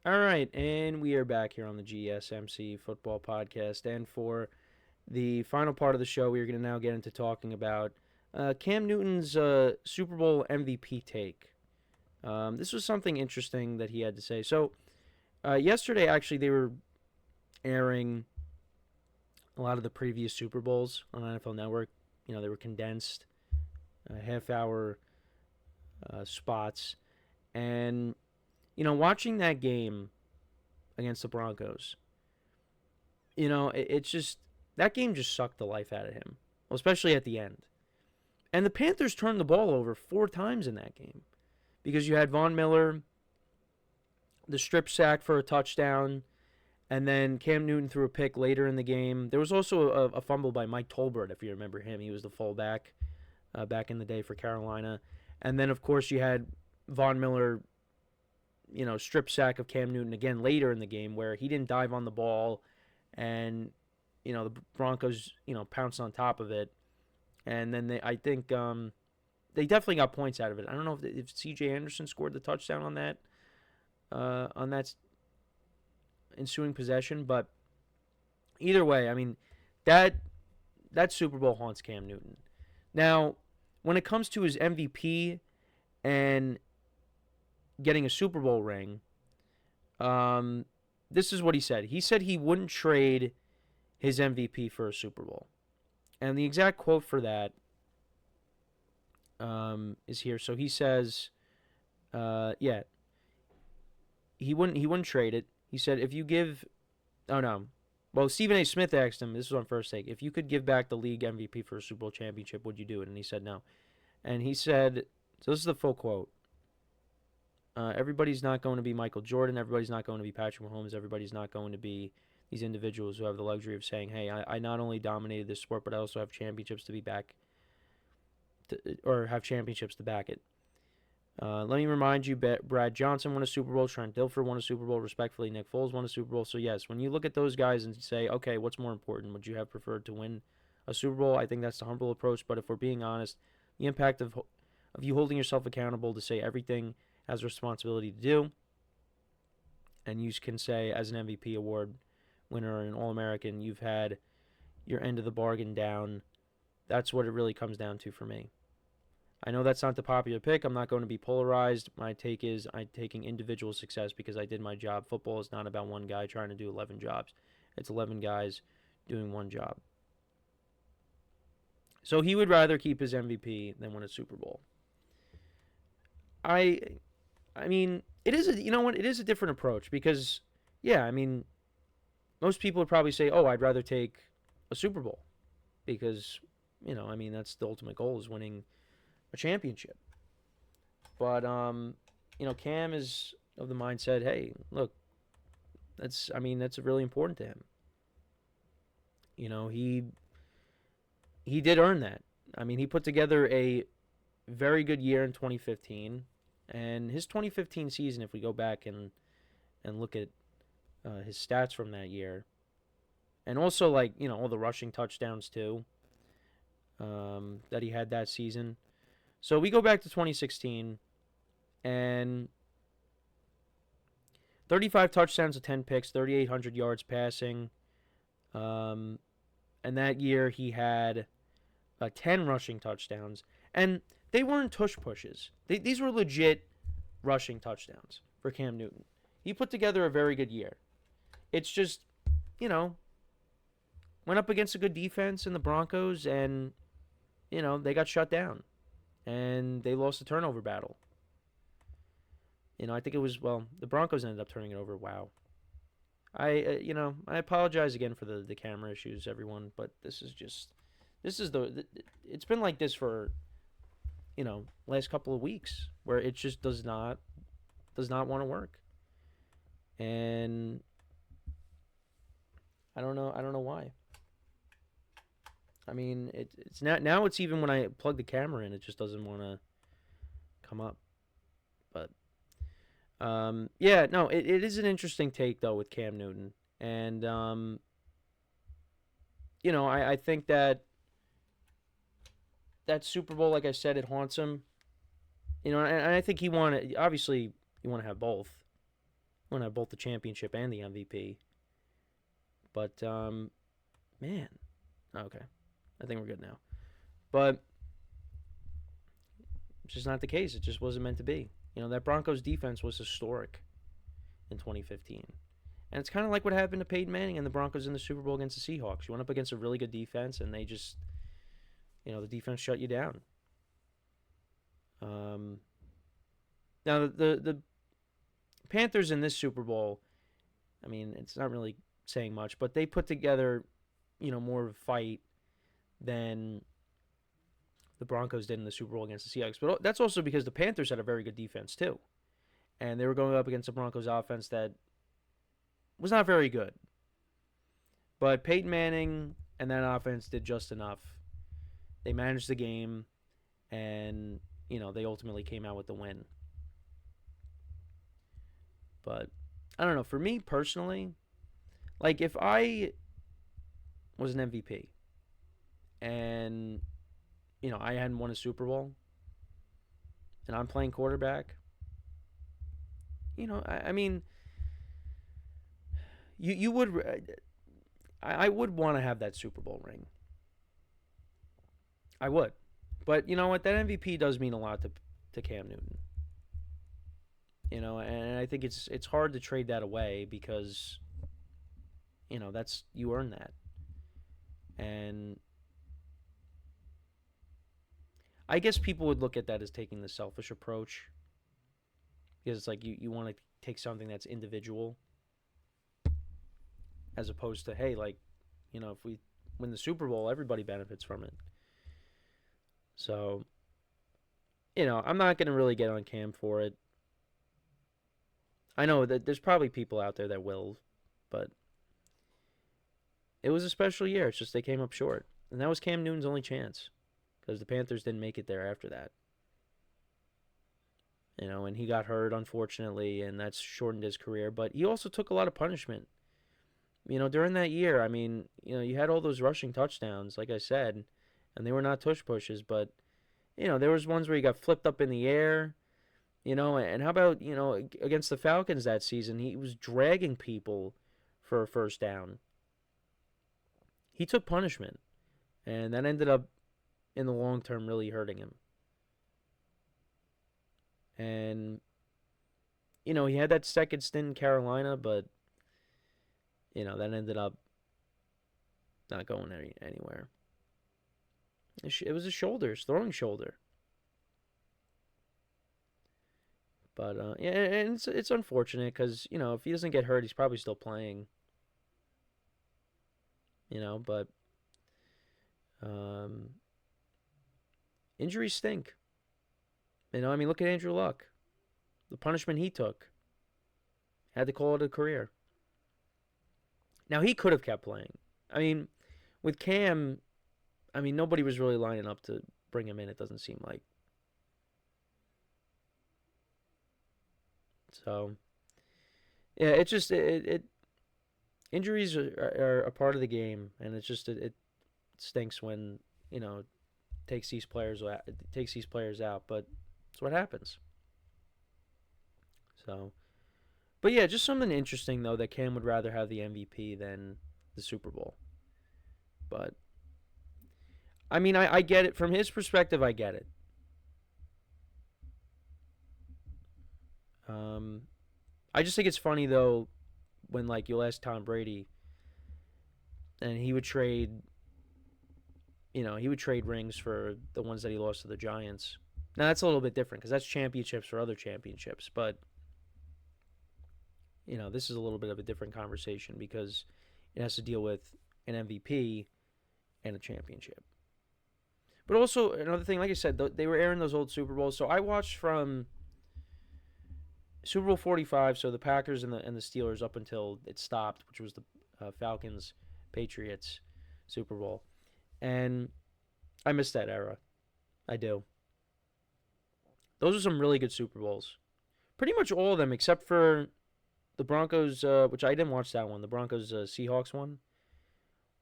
All right, and we are back here on the GSMC Football Podcast. And for the final part of the show, we are going to now get into talking about Cam Newton's Super Bowl MVP take. This was something interesting that he had to say. So, yesterday, actually, they were airing a lot of the previous Super Bowls on NFL Network. They were condensed, half-hour spots. And, watching that game against the Broncos, it's just, that game just sucked the life out of him, especially at the end. And the Panthers turned the ball over 4 times in that game because you had Von Miller, the strip sack for a touchdown, and then Cam Newton threw a pick later in the game. There was also a fumble by Mike Tolbert, if you remember him. He was the fullback back in the day for Carolina. And then, of course, you had Von Miller, strip sack of Cam Newton again later in the game where he didn't dive on the ball and, the Broncos, pounced on top of it. And then I think they definitely got points out of it. I don't know if C.J. Anderson scored the touchdown on that ensuing possession, but either way, I mean, that Super Bowl haunts Cam Newton. Now, when it comes to his MVP and getting a Super Bowl ring, this is what he said. He said he wouldn't trade his MVP for a Super Bowl. And the exact quote for that is here. So he says, he wouldn't trade it. He said, if you give, oh no, well, Stephen A. Smith asked him, this was on First Take, if you could give back the league MVP for a Super Bowl championship, would you do it? And he said no. And he said, so this is the full quote. Everybody's not going to be Michael Jordan. Everybody's not going to be Patrick Mahomes. Everybody's not going to be these individuals who have the luxury of saying, hey, I not only dominated this sport, but I also have championships to be back, or have championships to back it. Let me remind you, Brad Johnson won a Super Bowl. Trent Dilfer won a Super Bowl. Respectfully, Nick Foles won a Super Bowl. So, yes, when you look at those guys and say, okay, what's more important? Would you have preferred to win a Super Bowl? I think that's the humble approach. But if we're being honest, the impact of you holding yourself accountable to say everything has a responsibility to do, and you can say as an MVP award winner or an All-American, you've had your end of the bargain down. That's what it really comes down to for me. I know that's not the popular pick. I'm not going to be polarized. My take is I'm taking individual success because I did my job. Football is not about one guy trying to do 11 jobs. It's 11 guys doing one job. So he would rather keep his MVP than win a Super Bowl. I mean, it is it is a different approach because, yeah, I mean, most people would probably say, oh, I'd rather take a Super Bowl because, that's the ultimate goal is winning a championship. But, Cam is of the mindset, hey, look, that's really important to him. He did earn that. I mean, he put together a very good year in 2015. And his 2015 season, if we go back and look at his stats from that year, and also all the rushing touchdowns too that he had that season. So we go back to 2016, and 35 touchdowns to 10 picks, 3,800 yards passing. And that year he had 10 rushing touchdowns. And they weren't tush pushes. These were legit rushing touchdowns for Cam Newton. He put together a very good year. It's just, went up against a good defense in the Broncos, and, they got shut down. And they lost the turnover battle. I think it was, the Broncos ended up turning it over. Wow. I apologize again for the camera issues, everyone, but it's been like this for, last couple of weeks where it just does not want to work. And I don't know why. I mean, it's now it's even when I plug the camera in, it just doesn't want to come up. But it is an interesting take though with Cam Newton, and I think that Super Bowl, like I said, it haunts him. And I think obviously you want to have both. Won both the championship and the MVP. But man, okay, I think we're good now. But it's just not the case. It just wasn't meant to be. That Broncos defense was historic in 2015. And it's kind of like what happened to Peyton Manning and the Broncos in the Super Bowl against the Seahawks. You went up against a really good defense, and they just, the defense shut you down. Now, the Panthers in this Super Bowl, I mean, it's not really saying much, but they put together, more of a fight than the Broncos did in the Super Bowl against the Seahawks. But that's also because the Panthers had a very good defense, too. And they were going up against the Broncos offense that was not very good. But Peyton Manning and that offense did just enough. They managed the game, and, they ultimately came out with the win. But, I don't know. For me, personally, like, if I was an MVP and, I hadn't won a Super Bowl and I'm playing quarterback, I mean, I would want to have that Super Bowl ring. I would. But you know what? That MVP does mean a lot to Cam Newton. And I think it's hard to trade that away because, you earn that. And I guess people would look at that as taking the selfish approach. Because it's like you want to take something that's individual as opposed to, hey, like, if we win the Super Bowl, everybody benefits from it. So, I'm not going to really get on Cam for it. I know that there's probably people out there that will, but it was a special year. It's just they came up short. And that was Cam Newton's only chance because the Panthers didn't make it there after that. And he got hurt, unfortunately, and that's shortened his career. But he also took a lot of punishment. During that year, I mean, you had all those rushing touchdowns, like I said, and they were not tush pushes, but, there was ones where he got flipped up in the air, and how about, against the Falcons that season, he was dragging people for a first down. He took punishment, and that ended up, in the long term, really hurting him. And, he had that second stint in Carolina, but, that ended up not going anywhere. It was his shoulders, throwing shoulder. But, yeah, and it's unfortunate because, if he doesn't get hurt, he's probably still playing. But injuries stink. I mean, look at Andrew Luck. The punishment he took. Had to call it a career. Now, he could have kept playing. I mean, with Cam, nobody was really lining up to bring him in, it doesn't seem like. So, yeah, it's just, injuries are a part of the game, and it's just, it stinks when, takes these players out, but it's what happens. So, but yeah, just something interesting, though, that Cam would rather have the MVP than the Super Bowl. But, I mean, I get it. From his perspective, I get it. I just think it's funny, though, when, like, you'll ask Tom Brady, and he would trade rings for the ones that he lost to the Giants. Now, that's a little bit different, because that's championships for other championships, but, this is a little bit of a different conversation, because it has to deal with an MVP and a championship. But also, another thing, like I said, they were airing those old Super Bowls, so I watched from Super Bowl 45, so the Packers and the Steelers up until it stopped, which was the Falcons-Patriots Super Bowl. And I miss that era. I do. Those are some really good Super Bowls. Pretty much all of them, except for the Broncos, which I didn't watch that one, the Broncos-Seahawks one.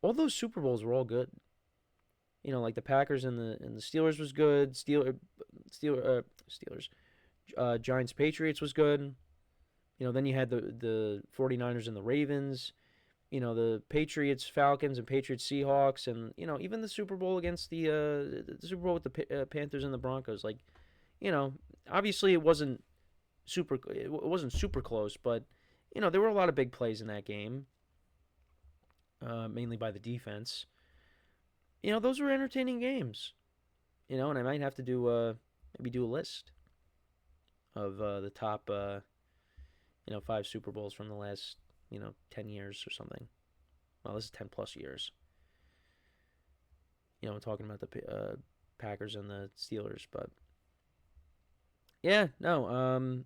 All those Super Bowls were all good. Like the Packers and the Steelers was good. Steelers. Giants-Patriots was good. Then you had the 49ers and the Ravens. The Patriots, Falcons, and Patriots, Seahawks, and even the Super Bowl against the Super Bowl with the Panthers and the Broncos. Like, obviously it wasn't super close, but there were a lot of big plays in that game, mainly by the defense. Those were entertaining games. And I might have to maybe do a list of the top 5 Super Bowls from the last 10 years or something. Well, this is 10 plus years. I'm talking about the Packers and the Steelers, but yeah, no,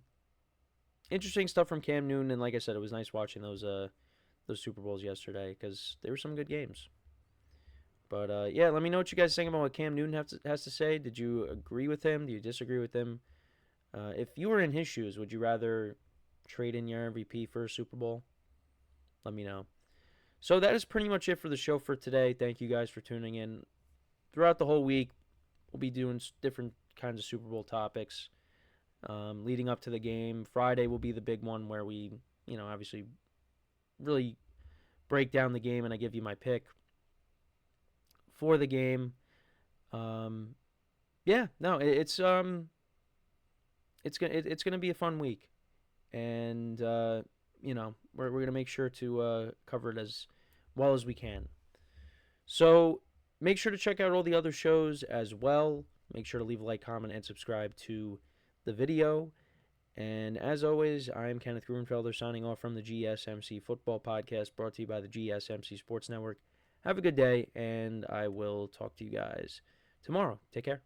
interesting stuff from Cam Newton, and like I said, it was nice watching those Super Bowls yesterday because there were some good games. But yeah, let me know what you guys think about what Cam Newton has to say. Did you agree with him? Do you disagree with him? If you were in his shoes, would you rather trade in your MVP for a Super Bowl? Let me know. So that is pretty much it for the show for today. Thank you guys for tuning in. Throughout the whole week, we'll be doing different kinds of Super Bowl topics leading up to the game. Friday will be the big one where we, obviously really break down the game and I give you my pick for the game. Yeah, no, it's gonna be a fun week, and we're gonna make sure to cover it as well as we can. So make sure to check out all the other shows as well. Make sure to leave a like, comment, and subscribe to the video. And as always, I'm Kenneth Gruenfelder signing off from the GSMC Football Podcast, brought to you by the GSMC Sports Network. Have a good day, and I will talk to you guys tomorrow. Take care.